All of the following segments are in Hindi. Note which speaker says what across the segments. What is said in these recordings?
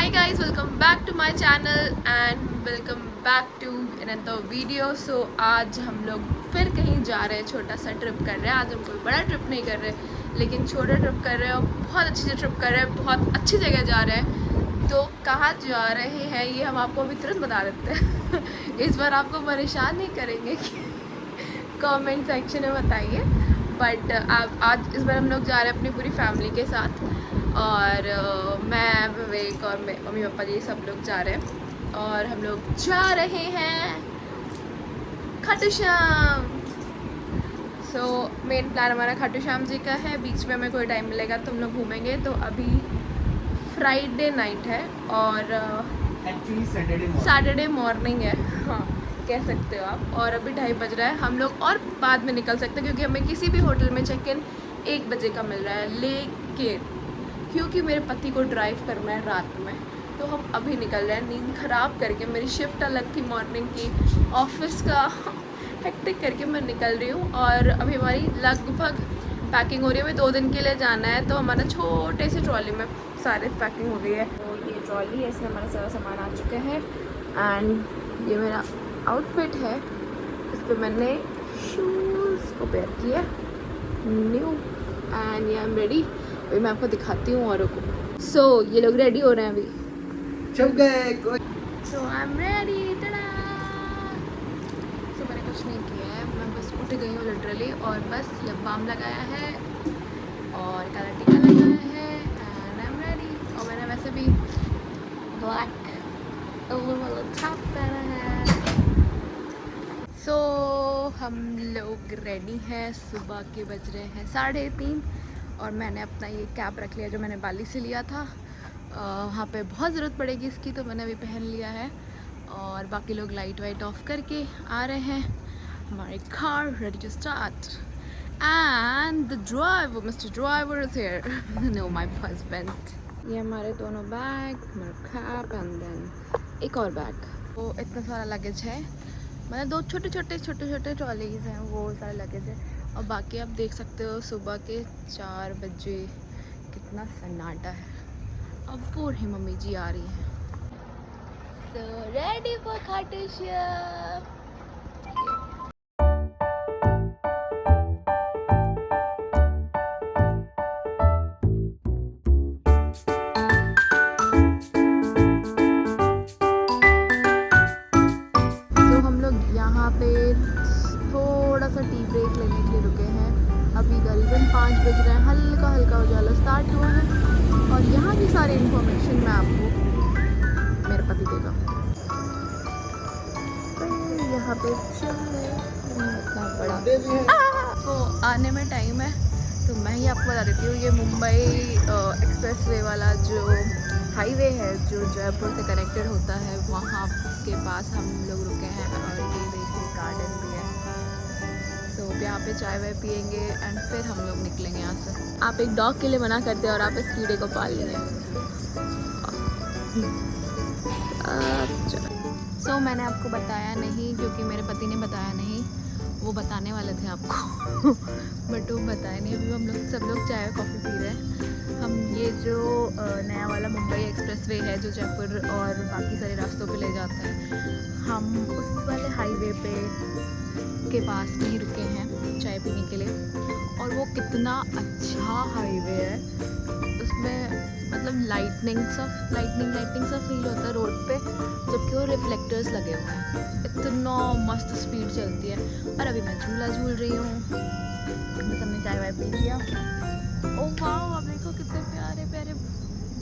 Speaker 1: Hi guys, welcome back to my channel and welcome back to another video. So आज हम लोग फिर कहीं जा रहे हैं, छोटा सा ट्रिप कर रहे हैं. आज हम कोई बड़ा ट्रिप नहीं कर रहे लेकिन छोटा ट्रिप कर रहे हैं और बहुत अच्छी से ट्रिप कर रहे हैं, बहुत अच्छी जगह जा रहे हैं. तो कहाँ जा रहे हैं ये हम आपको अभी तुरंत बता देते हैं. इस बार आपको परेशान नहीं करेंगे कि कमेंट सेक्शन में बताइए. बट आज इस बार हम लोग जा रहे हैं अपनी पूरी फैमिली के साथ और मैं विवेक और मम्मी पापा जी सब लोग जा रहे हैं और हम लोग जा रहे हैं Khatu Shyam. So main plan हमारा खाटू श्याम जी का है. बीच में हमें कोई टाइम मिलेगा तो हम लोग घूमेंगे. तो अभी फ्राइडे नाइट है और
Speaker 2: एक्चुअली
Speaker 1: सैटरडे मॉर्निंग है, हाँ कह सकते हो आप. और अभी 2:30 बज रहा है. हम लोग और बाद में निकल सकते हैं क्योंकि हमें किसी भी होटल में चेक इन 1 बजे का मिल रहा है. लेकिन क्योंकि मेरे पति को ड्राइव करना है रात में तो हम अभी निकल रहे हैं नींद ख़राब करके. मेरी शिफ्ट अलग थी मॉर्निंग की, ऑफिस का हेक्टिक करके मैं निकल रही हूँ. और अभी हमारी लगभग पैकिंग हो रही है. हमें 2 दिन के लिए जाना है तो हमारा छोटे से ट्रॉली में सारे पैकिंग हो गई है. तो ये ट्रॉली है, इसमें हमारा सारा सामान आ चुका है. एंड ये मेरा आउटफिट है, इस पर मैंने शूज़ को पेयर किया new. And I am ready. अभी मैं आपको दिखाती हूँ औरों को. सो ये लोग रेडी हो रहे हैं अभी.
Speaker 2: चल गए.
Speaker 1: सो आई एम रेडी. सो मैंने कुछ नहीं किया है, मैं बस उठ गई हूँ लिटरली. और बस लिप बाम लगाया है और काला टीका लगाया है एंड आई एम रेडी. और मैंने वैसे भी ब्लैक वाला टॉप पहना है. सो हम लोग रेडी हैं. सुबह के बज रहे हैं 3:30 और मैंने अपना ये कैप रख लिया जो मैंने बाली से लिया था. वहाँ पे बहुत ज़रूरत पड़ेगी इसकी तो मैंने अभी पहन लिया है. और बाकी लोग लाइट वाइट ऑफ करके आ रहे हैं. हमारी car ready to start and the driver mister driver is here. No my husband. ये हमारे दोनों बैग, हमारा कैप एंड देन एक और बैग. वो इतना सारा लगेज है, मतलब 2 छोटे छोटे ट्रॉलीज हैं, वो सारे लगेज है. और बाकी आप देख सकते हो सुबह के 4 बजे कितना सन्नाटा है. अब वो रही मम्मी जी आ रही है. So ready for Khatu Shyam. तो हम लोग यहाँ पे थोड़ा सा टी ब्रेक लेने के लिए रुके हैं. अभी करीबन 5 बज रहे हैं. हल्का हल्का उजाला स्टार्ट हुआ है और यहाँ की सारी इन्फॉर्मेशन मैं आपको मेरे पति देगा. यहाँ पे इतना बड़ा तो आने में टाइम है तो मैं ही आपको बता देती हूँ. ये मुंबई एक्सप्रेसवे वाला जो हाईवे है जो जयपुर से कनेक्टेड होता है वहाँ के पास हम लोग रुके हैं. और ये देखिए गार्डन भी है. तो यहाँ पे चाय वाय पियेंगे एंड फिर हम लोग निकलेंगे यहाँ से. आप एक डॉग के लिए मना करते हैं और आप इस कीड़े को पाल लिए. सो मैंने आपको बताया नहीं क्योंकि मेरे पति ने बताया नहीं. वो बताने वाले थे आपको बट वो बताया नहीं. अभी हम लोग सब लोग चाय कॉफ़ी पी रहे हैं. हम ये जो नया वाला मुंबई एक्सप्रेसवे है जो जयपुर और बाकी सारे रास्तों पे ले जाता है, हम उस वाले हाईवे पे के पास नहीं रुके हैं चाय पीने के लिए. और वो कितना अच्छा हाईवे है. उसमें मतलब लाइटनिंग सा फील होता है रोड पे जबकि वो रिफ्लेक्टर्स लगे हुए हैं. इतना मस्त स्पीड चलती है. और अभी मैं झूला झूल रही हूँ. बस हमने चाय वाय पी लिया. ओह वाओ, अब देखो कितने प्यारे प्यारे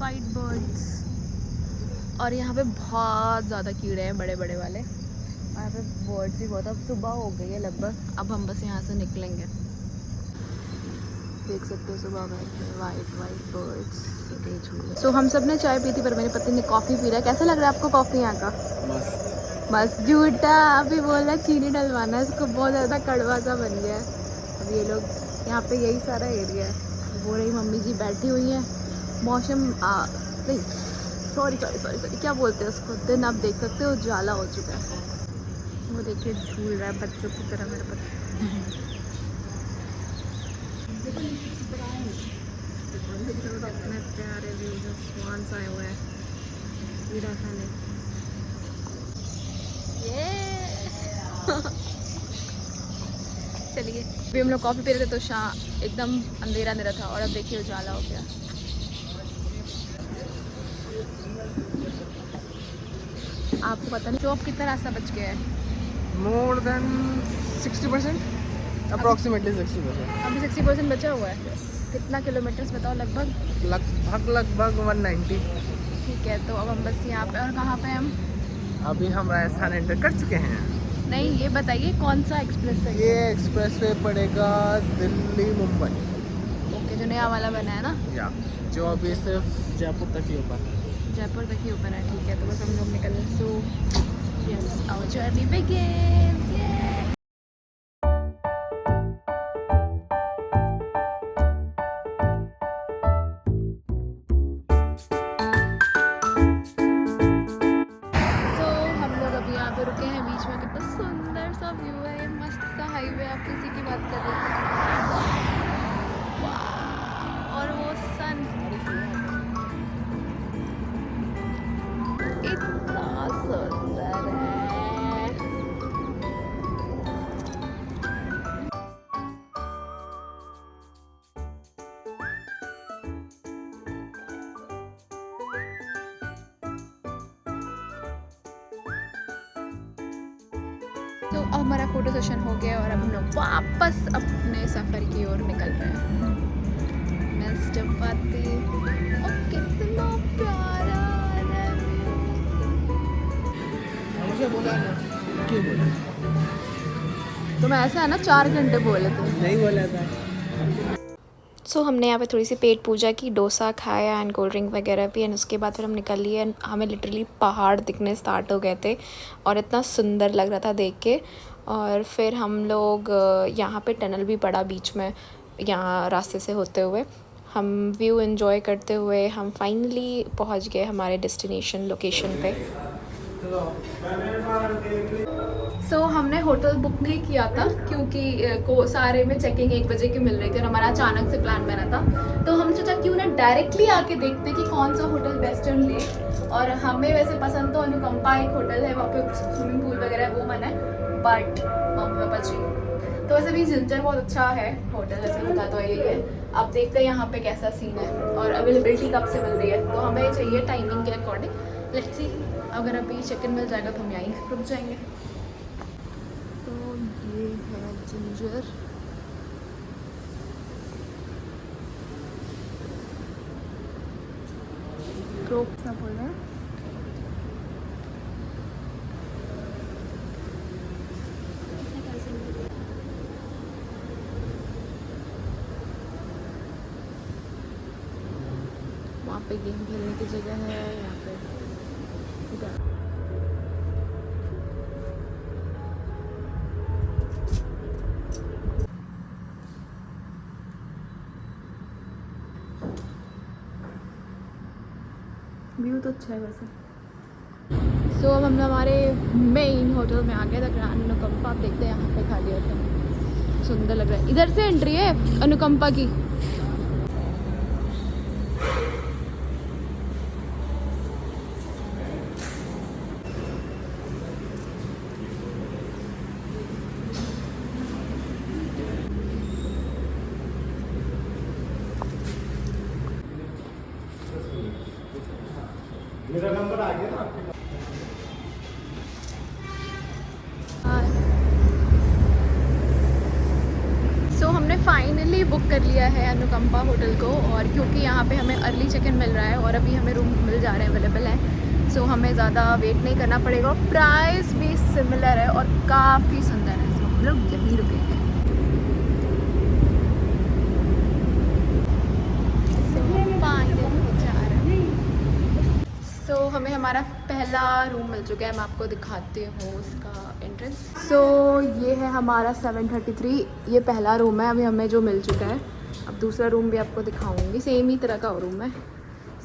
Speaker 1: वाइट बर्ड्स. और यहाँ पे बहुत ज़्यादा कीड़े हैं बड़े बड़े वाले. यहाँ पे बर्ड्स भी बहुत. अब सुबह हो गई है लगभग. अब हम बस यहाँ से निकलेंगे. देख सकते हो सुबह में वाइट बर्ड्स. सो हम सब ने चाय पी थी पर मेरे पति ने कॉफ़ी पी रहा है. कैसा लग रहा है आपको कॉफ़ी यहाँ का? मस्त. झूठा. अभी बोल रहा चीनी डलवाना है इसको, बहुत ज़्यादा कड़वा सा बन गया है. अब ये लोग यहाँ पे यही सारा एरिया है. वो रही मम्मी जी बैठी हुई हैं. मौसम नहीं सॉरी क्या बोलते हैं उसको, दिन आप देख सकते हो उजाला हो चुका है. वो देखिए झूल रहा है बच्चों की तरह मेरे पति. कितने प्यारे व्यूज स्वान्स आए हुए हैं. वीरा खाने ये चलिए अभी हम लोग कॉफ़ी पी रहे थे तो एकदम अंधेरा अंधेरा था और अब देखिए उजाला हो गया। आपको पता नहीं तो अब कितना रास्ता बच गया है?
Speaker 2: More than 60%, approximately 60%।
Speaker 1: अभी 60% बचा हुआ है। कितना किलोमीटर्स बताओ?
Speaker 2: लगभग 190।
Speaker 1: ठीक है, तो अब हम बस यहाँ पे, और कहाँ पे हम?
Speaker 2: अभी हम राजस्थान एंटर कर चुके हैं।
Speaker 1: नहीं, ये बताइए कौन सा एक्सप्रेस है?
Speaker 2: ये एक्सप्रेस वे पड़ेगा दिल्ली मुंबई।
Speaker 1: ओके, जो नया वाला बना है ना?
Speaker 2: या जो अभी सिर्फ जयपुर तक ही ओपन है।
Speaker 1: जयपुर तक ही ओपन है, ठीक है। तो बस हम लोग निकल रहे। So yes, our journey begins. यहाँ पे रुके हैं बीच में, कितना सुंदर सा व्यू है, ये मस्त सा हाईवे। आप किसी की बात कर रहे हैं और वो सन इतना सुंदर है। तो अब हमारा फोटो सेशन हो गया और अब हम लोग वापस अपने सफ़र की ओर निकल रहे हैं। मिस्टर पति, और कितना प्यारा है।
Speaker 2: मुझे बोला ना, क्यों बोला?
Speaker 1: तो मैं ऐसा है ना 4 घंटे बोले थे।
Speaker 2: नहीं बोला था।
Speaker 1: सो हमने यहाँ पे थोड़ी सी पेट पूजा की, डोसा खाया एंड कोल्ड ड्रिंक वगैरह भी, एंड उसके बाद फिर हम निकल लिए। एंड हमें लिटरली पहाड़ दिखने स्टार्ट हो गए थे और इतना सुंदर लग रहा था देख के। और फिर हम लोग यहाँ पे टनल भी पड़ा बीच में, यहाँ रास्ते से होते हुए हम व्यू एंजॉय करते हुए हम फाइनली पहुँच गए हमारे डेस्टिनेशन लोकेशन पे। सो हमने होटल बुक नहीं किया था क्योंकि सारे में चेकिंग 1 बजे की मिल रही थी और हमारा अचानक से प्लान बना था। तो हम सोचा क्यों ना डायरेक्टली आके देखते कि कौन सा होटल बेस्ट है ले। और हमें वैसे पसंद तो अनुकंपा एक होटल है, वहाँ पे स्विमिंग पूल वगैरह वो मन है, बट मम्मी पापा जी तो वैसे भी जिंजर बहुत अच्छा है होटल, जैसे बता तो यही है। अब देखते हैं यहाँ पे कैसा सीन है और अवेलेबिलिटी कब से मिल रही है, तो हमें चाहिए टाइमिंग के अकॉर्डिंग। लेट्स सी, अगर अभी चेक इन मिल जाएगा तो हम यहीं रुक जाएंगे। तो ये है जिंजर, क्या बोल रहे हैं? वहाँ पे गेम खेलने की जगह है, यहाँ पे व्यू तो अच्छा है वैसे। सो अब हम हमारे मेन होटल में आ गए थे, ग्रैंड अनुकंपा। आप देखते हैं यहाँ पे खाली होता है, सुंदर लग रहा है। इधर से एंट्री है अनुकंपा की।
Speaker 2: मेरा नंबर आ गया ना।
Speaker 1: सो हमने फाइनली बुक कर लिया है अनुकंपा होटल को, और क्योंकि यहाँ पे हमें अर्ली चेक इन मिल रहा है और अभी हमें रूम मिल जा रहे हैं, अवेलेबल है। सो हमें ज़्यादा वेट नहीं करना पड़ेगा, प्राइस भी सिमिलर है और काफ़ी सुंदर है। सो हम लोग यहीं रुकेंगे। सो हमें हमारा पहला रूम मिल चुका है, मैं आपको दिखाती हूँ उसका एंट्रेंस। सो ये है हमारा 733, ये पहला रूम है अभी हमें जो मिल चुका है। अब दूसरा रूम भी आपको दिखाऊंगी, सेम ही तरह का रूम है।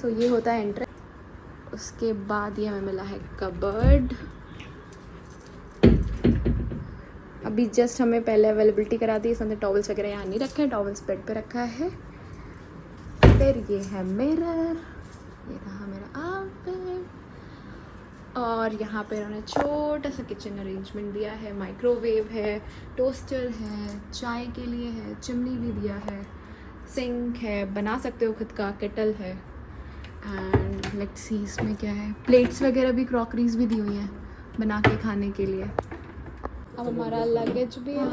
Speaker 1: सो ये होता है एंट्रेंस। उसके बाद ये हमें मिला है कबर्ड। अभी जस्ट हमें पहले अवेलेबिलिटी करा दी, इसमें टॉवल्स वगैरह यहाँ नहीं रखे हैं, टॉवल्स बेड पे रखा है। फिर ये है मिरर, ये रहा मेरा आउटफिट। और यहाँ पे इन्होंने छोटा सा किचन अरेंजमेंट दिया है, माइक्रोवेव है, टोस्टर है, चाय के लिए है, चिमनी भी दिया है, सिंक है, बना सकते हो खुद का, केटल है। एंड लेट्स सी इसमें क्या है, प्लेट्स वगैरह भी, क्रॉकरीज भी दी हुई हैं बना के खाने के लिए। अब हमारा लगेज भी है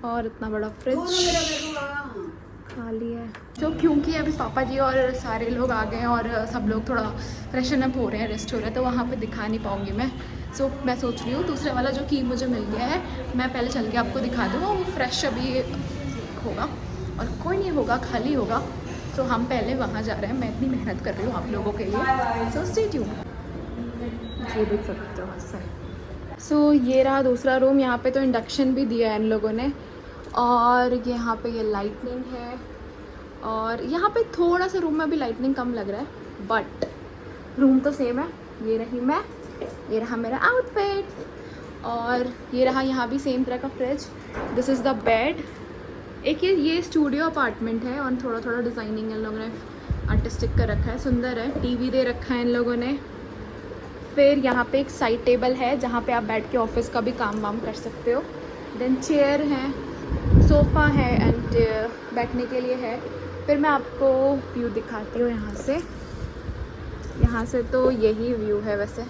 Speaker 1: और इतना बड़ा फ्रिज खाली है। तो क्योंकि अभी पापा जी और सारे लोग आ गए हैं और सब लोग थोड़ा फ्रेशन अप हो रहे हैं, रेस्ट हो रहे हैं, तो वहाँ पे दिखा नहीं पाऊँगी मैं। सो मैं सोच रही हूँ दूसरे वाला जो की मुझे मिल गया है, मैं पहले चल के आपको दिखा दूँगा। वो फ्रेश अभी होगा और कोई नहीं होगा, खाली होगा। सो हम पहले वहाँ जा रहे हैं। मैं इतनी मेहनत कर रही हूँ आप लोगों के लिए, सो स्टे ट्यून्ड। ये देख सकते हो ऐसे। सो ये रहा दूसरा रूम। यहाँ पे तो इंडक्शन भी दिया है इन लोगों ने, और यहाँ पे ये लाइटनिंग है। और यहाँ पे थोड़ा सा रूम में अभी लाइटनिंग कम लग रहा है, बट रूम तो सेम है। ये रही मैं, ये रहा मेरा आउटफिट, और ये रहा यहाँ भी सेम तरह का fridge. This is the bed. एक ये स्टूडियो अपार्टमेंट है और थोड़ा थोड़ा डिज़ाइनिंग इन लोगों ने आर्टिस्टिक कर रखा है, सुंदर है। टीवी दे रखा है इन लोगों ने। फिर यहाँ पे एक साइड टेबल है जहाँ पे आप बैठ के ऑफिस का भी काम वाम कर सकते हो। देन चेयर है, सोफ़ा है एंड बैठने के लिए है। फिर मैं आपको व्यू दिखाती हूँ यहाँ से। यहाँ से तो यही व्यू है, वैसे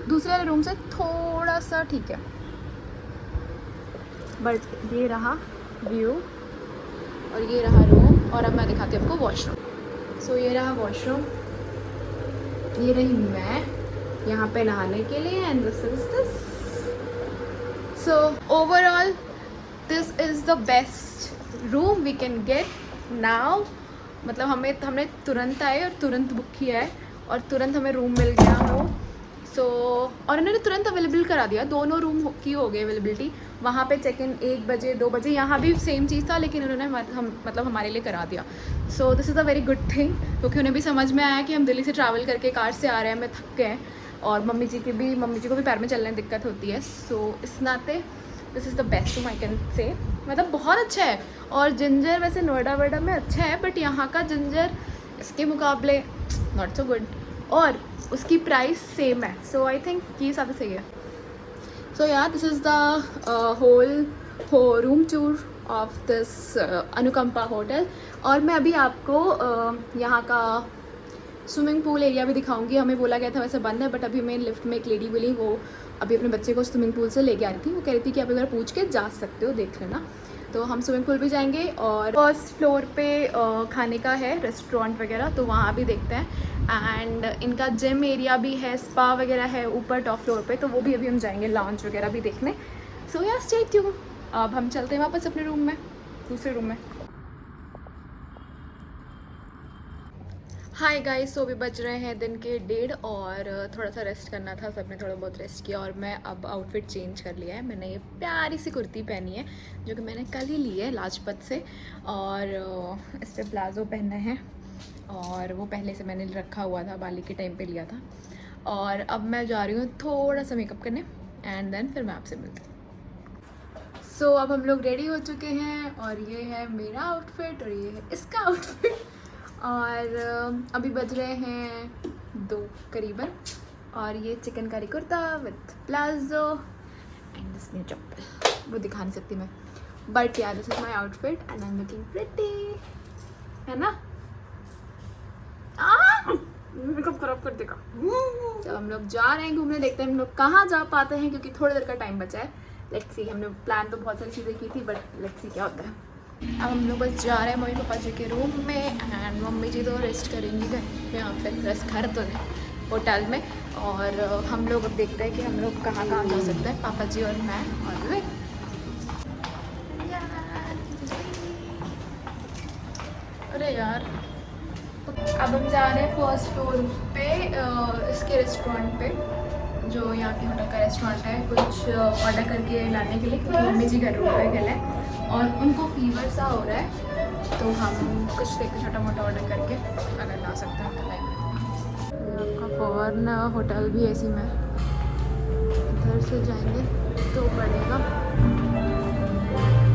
Speaker 1: दूसरे वाले रूम से थोड़ा सा ठीक है, बट ये रहा व्यू और ये रहा रूम। और अब मैं दिखाती हूँ आपको वॉशरूम। सो ये रहा वॉशरूम, ये रही मैं यहाँ पे नहाने के लिए, and this is this. So overall this is the best room we can get now. मतलब हमने तुरंत आए और तुरंत बुक किया है और तुरंत हमें रूम मिल गया हो। सो और इन्होंने तुरंत अवेलेबल करा दिया, दोनों रूम की हो गई अवेलेबिलिटी। वहाँ पे चेक इन 1 बजे 2 बजे, यहाँ भी सेम चीज़ था, लेकिन उन्होंने मतलब हमारे लिए करा दिया। So this is a very good thing, क्योंकि उन्हें भी समझ में आया कि हम दिल्ली से ट्रैवल करके कार से आ रहे हैं, हमें थक गए हैं, और मम्मी जी को भी पैर में चलने में दिक्कत होती है। सो इस नाते this is the best room I can say. मतलब बहुत अच्छा है। और जिंजर वैसे नोएडा वेडा में अच्छा है, बट यहाँ का जिंजर इसके मुकाबले नॉट सो गुड, और उसकी प्राइस सेम है। सो आई थिंक ये ज़्यादा सही है। So yeah this is the whole room tour of this Anukampa hotel. और मैं अभी आपको यहाँ का स्विमिंग पूल एरिया भी दिखाऊंगी। हमें बोला गया था वैसे बंद है, बट अभी हमें लिफ्ट में एक लेडी मिली, वो अभी अपने बच्चे को स्विमिंग पूल से लेके आ रही थी। वो कह रही थी कि आप एक बार पूछ के जा सकते हो, देख लेना। तो हम स्विमिंग पूल भी जाएंगे, और फर्स्ट फ्लोर पे खाने का है, रेस्टोरेंट वगैरह, तो वहाँ भी देखते हैं। एंड इनका जिम एरिया भी है, स्पा वगैरह है ऊपर टॉप फ्लोर पे, तो वो भी अभी हम जाएंगे लाउंज वगैरह भी देखने। सो या स्टे ट्यून्ड। अब हम चलते हैं वापस अपने रूम में, दूसरे रूम में। हाय गाइस, सो भी बज रहे हैं दिन के 1:30 और थोड़ा सा रेस्ट करना था, सबने थोड़ा बहुत रेस्ट किया, और मैं अब आउटफिट चेंज कर लिया है। मैंने ये प्यारी सी कुर्ती पहनी है जो कि मैंने कल ही ली है लाजपत से, और इस पर प्लाज़ो पहना है, और वो पहले से मैंने रखा हुआ था, बाली के टाइम पे लिया था। और अब मैं जा रही हूँ थोड़ा सा मेकअप करने, एंड देन फिर मैं आपसे मिलती हूँ। सो अब हम लोग रेडी हो चुके हैं, और ये है मेरा आउटफिट और ये है इसका आउटफिट। और अभी बज रहे हैं 2 करीबन, और ये chikankari kurta with palazzo and this new chappal, वो दिखा नहीं सकती मैं, but yeah this is my outfit and I am looking pretty, है ना? मेकअप खराब कर देगा। तो हम लोग जा रहे हैं घूमने, देखते हैं हम लोग कहाँ जा पाते हैं, क्योंकि थोड़ी देर का टाइम बचा है। लेट्स सी, हमने प्लान तो बहुत सारी चीज़ें की थी, बट लेट्स सी क्या होता है। अब हम लोग बस जा रहे हैं मम्मी पापा जी के रूम में, एंड मम्मी जी तो रेस्ट करेंगी यहाँ पे, रेस्ट घर तो नहीं, होटल में। और हम लोग अब देखते हैं कि हम लोग कहाँ कहाँ जा सकते हैं, पापा जी और मैं और वे। अरे यार, अब हम जा रहे हैं फर्स्ट फ्लोर पे, इसके रेस्टोरेंट पे, जो यहाँ के होटल का रेस्टोरेंट है, कुछ ऑर्डर करके लाने के लिए, क्योंकि मम्मी जी घर रूम पे गए हैं और उनको फीवर सा हो रहा है, तो हम कुछ देखते छोटा मोटा ऑर्डर करके अगर ला सकते हैं तो लाएंगे। आपका फॉरन होटल भी ऐसी में, इधर से जाएंगे तो पड़ेगा।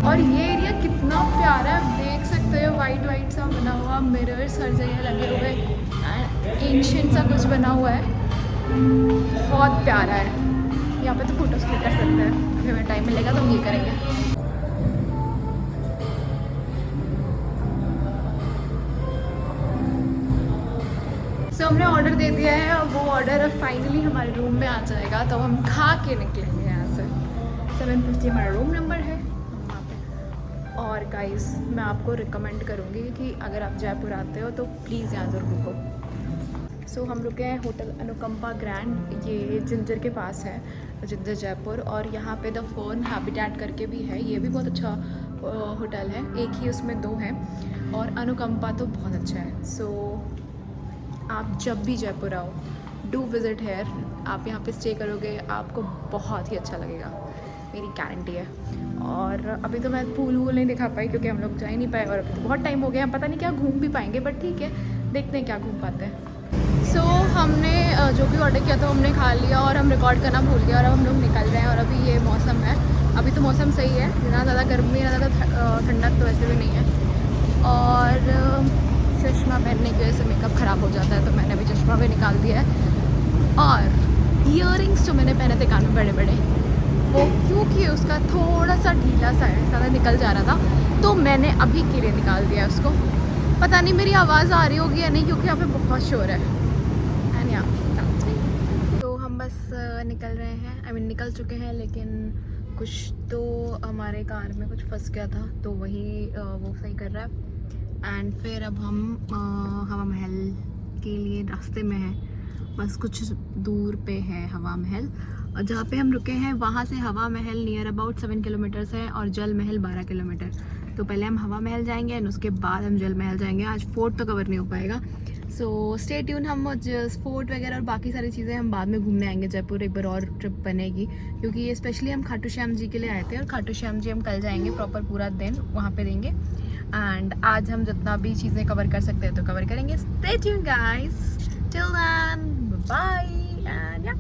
Speaker 1: और ये एरिया कितना प्यारा है, आप देख सकते हो, वाइट वाइट सा बना हुआ, मिरर्स हर जगह लगे हुए, एंशिएंट सा कुछ बना हुआ है, बहुत प्यारा है। यहाँ पे तो फोटोज क्लिक कर सकते हैं। अभी हमें टाइम मिलेगा तो हम ये करेंगे। सो हमने ऑर्डर दे दिया है और वो ऑर्डर फाइनली हमारे रूम में आ जाएगा, तो हम खा के निकलेंगे यहाँ से। 750 हमारा रूम नंबर है, हम वहाँ पे। और गाइस मैं आपको रिकमेंड करूँगी कि अगर आप जयपुर आते हो तो प्लीज़ यहाँ ज़रूर रुको। सो हम रुके हैं होटल अनुकंपा ग्रैंड, ये जिंजर के पास है, जिंजर जयपुर। और यहाँ पे द फर्न हैबिटेट करके भी है, ये भी बहुत अच्छा होटल है, एक ही उसमें 2 हैं। और अनुकंपा तो बहुत अच्छा है। सो आप जब भी जयपुर आओ, डू विज़िट हेयर। आप यहाँ पे स्टे करोगे, आपको बहुत ही अच्छा लगेगा, मेरी गारंटी है। और अभी तो मैं पूल वूल नहीं दिखा पाई क्योंकि हम लोग जा ही नहीं पाए, और अभी तो बहुत टाइम हो गया, पता नहीं क्या घूम भी पाएंगे, बट ठीक है, देखते हैं क्या घूम पाते हैं। सो हमने जो भी ऑर्डर किया था हमने खा लिया, और हम रिकॉर्ड करना भूल गए, और अब हम लोग निकल रहे हैं। और अभी ये मौसम है, अभी तो मौसम सही है, ना ज़्यादा गर्मी ना ज़्यादा ठंडक तो वैसे भी नहीं है। और चश्मा पहनने की वजह से मेकअप ख़राब हो जाता है, तो मैंने अभी चश्मा भी निकाल दिया है। और इयररिंग्स जो मैंने पहने थे कान में बड़े बड़े, वो क्योंकि उसका थोड़ा सा ढीला सा है, ज़्यादा निकल जा रहा था, तो मैंने अभी के लिए निकाल दिया उसको। पता नहीं मेरी आवाज़ आ रही होगी या नहीं, क्योंकि यहाँ पे बहुत शोर है। एंड या तो हम बस निकल रहे हैं, आई मीन निकल चुके हैं, लेकिन कुछ तो हमारे कार में कुछ फंस गया था, तो वही वो सही कर रहा है। एंड फिर अब हम हवा महल के लिए रास्ते में हैं, बस कुछ दूर पे है हवा महल। और जहाँ पे हम रुके हैं वहाँ से हवा महल नियर अबाउट 7 किलोमीटर्स है, और जल महल 12 किलोमीटर। तो पहले हम हवा महल जाएंगे एंड उसके बाद हम जल महल जाएंगे। आज फोर्ट तो कवर नहीं हो पाएगा, सो स्टे ट्यून। हम फोर्ट वगैरह और बाकी सारी चीज़ें हम बाद में घूमने आएंगे जयपुर, एक बार और ट्रिप बनेगी, क्योंकि ये स्पेशली हम खाटू श्याम जी के लिए आए थे, और खाटू श्याम जी हम कल जाएंगे, प्रॉपर पूरा दिन वहाँ पे देंगे। एंड आज हम जितना भी चीज़ें कवर कर सकते हैं तो कवर करेंगे। Stay tune guys, till then bye and yeah.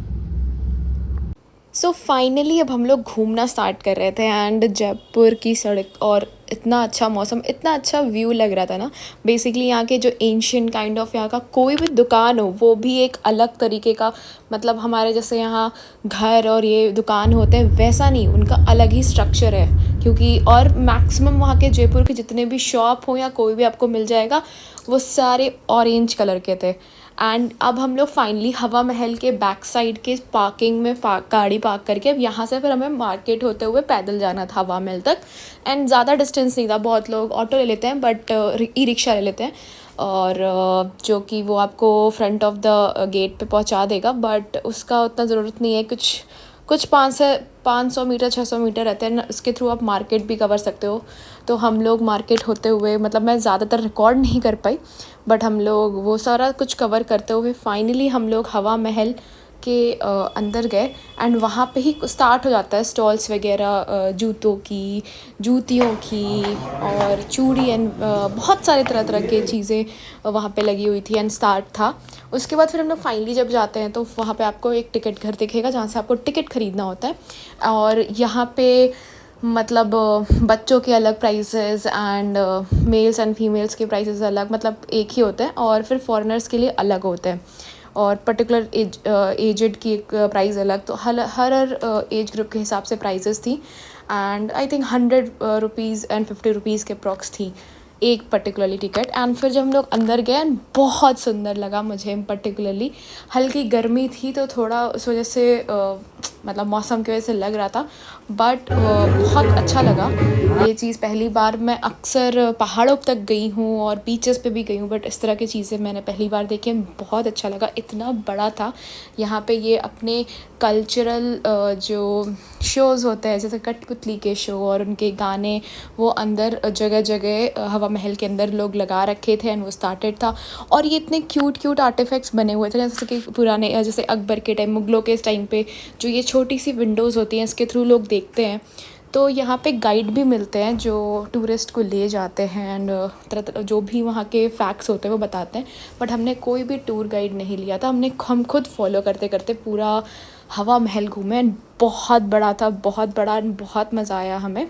Speaker 1: So finally अब हम लोग घूमना स्टार्ट कर रहे थे, एंड जयपुर की सड़क और इतना अच्छा मौसम, इतना अच्छा व्यू लग रहा था ना। बेसिकली यहाँ के जो एंशियंट काइंड ऑफ यहाँ का कोई भी दुकान हो, वो भी एक अलग तरीके का, मतलब हमारे जैसे यहाँ घर और ये दुकान होते हैं वैसा नहीं, उनका अलग ही स्ट्रक्चर है। क्योंकि और मैक्सिमम वहाँ के जयपुर के जितने भी शॉप हो या कोई भी आपको मिल जाएगा, वो सारे ऑरेंज कलर के थे। एंड अब हम लोग फाइनली हवा महल के बैक साइड के पार्किंग में गाड़ी पार्क करके अब यहाँ से फिर हमें मार्केट होते हुए पैदल जाना था हवा महल तक। एंड ज़्यादा डिस्टेंस नहीं था, बहुत लोग ऑटो ले लेते हैं, बट ई रिक्शा ले लेते हैं, और जो कि वो आपको फ्रंट ऑफ द गेट पे पहुँचा देगा, बट उसका उतना ज़रूरत नहीं है। कुछ 500 मीटर 600 मीटर रहते हैं, इसके थ्रू आप मार्केट भी कवर सकते हो। तो हम लोग मार्केट होते हुए, मतलब मैं ज़्यादातर रिकॉर्ड नहीं कर पाई, बट हम लोग वो सारा कुछ कवर करते हुए फाइनली हम लोग हवा महल के अंदर गए। एंड वहाँ पे ही स्टार्ट हो जाता है स्टॉल्स वगैरह, जूतों की, जूतियों की, और चूड़ी एंड बहुत सारे तरह तरह के चीज़ें वहाँ पे लगी हुई थी, एंड स्टार्ट था। उसके बाद फिर हम लोग फाइनली जब जाते हैं तो वहाँ पे आपको एक टिकट घर दिखेगा जहाँ से आपको टिकट ख़रीदना होता है। और यहाँ पे मतलब बच्चों के अलग prices and mails and females के प्राइसेस अलग, मतलब एक ही होते हैं, और फिर फॉरेनर्स के लिए अलग होते हैं, और पर्टिकुलर एजेड की एक प्राइस अलग। तो हर एज ग्रुप के हिसाब से प्राइसेस थी, and I think 100 rupees and 50 rupees के अप्रॉक्स थी एक पर्टिकुलरली टिकट। एंड फिर जब हम लोग अंदर गए, एंड बहुत सुंदर लगा मुझे पर्टिकुलरली। हल्की गर्मी थी तो थोड़ा उस वजह से मतलब मौसम की वजह से लग रहा था, बट बहुत अच्छा लगा ये चीज़। पहली बार मैं अक्सर पहाड़ों तक गई हूँ और बीचेस पे भी गई हूँ, बट इस तरह की चीज़ें मैंने पहली बार देखी, बहुत अच्छा लगा। इतना बड़ा था यहाँ पे, ये अपने कल्चरल जो शोज़ होते हैं जैसे कठपुतली के शो और उनके गाने, वो अंदर जगह जगह हवा महल के अंदर लोग लगा रखे थे, एंड वो स्टार्टेड था। और ये इतने क्यूट आर्टिफैक्ट्स बने हुए थे, जैसे कि पुराने जैसे अकबर के टाइम, मुगलों के टाइम पे जो ये छोटी सी विंडोज़ होती हैं, इसके थ्रू लोग देखते हैं। तो यहाँ पे गाइड भी मिलते हैं जो टूरिस्ट को ले जाते हैं, एंड तरह जो भी वहाँ के फैक्ट्स होते हैं वो बताते हैं। बट हमने कोई भी टूर गाइड नहीं लिया था, हम खुद फॉलो करते करते पूरा हवा महल घूमे, एंड बहुत बड़ा था, बहुत बड़ा, एंड बहुत मज़ा आया हमें।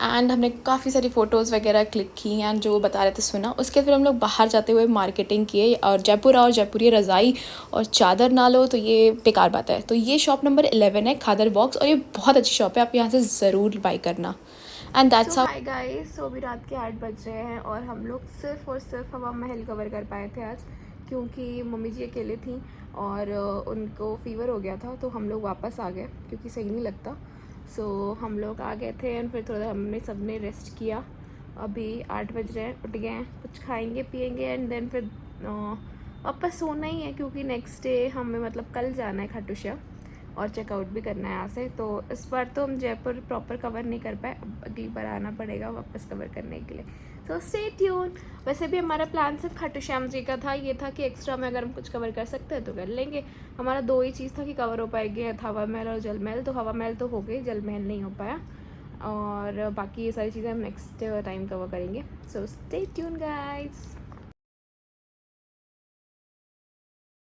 Speaker 1: एंड हमने काफ़ी सारी फ़ोटोज़ वगैरह क्लिक की एंड जो वो बता रहे थे सुना। उसके फिर हम लोग बाहर जाते हुए मार्केटिंग किए, और जयपुर आओ, जयपुरी रज़ाई और चादर ना लो तो ये बेकार बात है। तो ये शॉप नंबर 11 है, खादर बॉक्स, और ये बहुत अच्छी शॉप है, आप यहाँ से ज़रूर बाई करना। And that's how. Hi guys, so अभी रात के 8 बज रहे हैं और हम लोग सिर्फ और सिर्फ हवा महल कवर कर पाए थे आज, क्योंकि मम्मी जी अकेले थी और उनको फ़ीवर हो गया था, तो हम लोग वापस आ गए क्योंकि सही नहीं लगता। सो हम लोग आ गए थे एंड फिर थोड़ा हमने सबने रेस्ट किया। अभी 8 बज रहे हैं, उठ गए हैं, कुछ खाएंगे पिएंगे एंड देन फिर वापस सोना ही है, क्योंकि नेक्स्ट डे हमें मतलब कल जाना है खाटू श्याम और चेकआउट भी करना है यहाँ से। तो इस बार तो हम जयपुर प्रॉपर कवर नहीं कर पाए, अब अगली बार आना पड़ेगा वापस कवर करने के लिए। So stay tune. वैसे भी हमारा प्लान सिर्फ खाटू श्याम जी का था, ये था कि एक्स्ट्रा में अगर हम कुछ कवर कर सकते हैं तो कर लेंगे। हमारा 2 ही चीज़ था कि कवर हो पाएगी, हवा महल और जल महल। तो हवा महल तो हो गई, जल महल नहीं हो पाया, और बाकी ये सारी चीज़ें हम नेक्स्ट टाइम कवर करेंगे। So stay tune guys.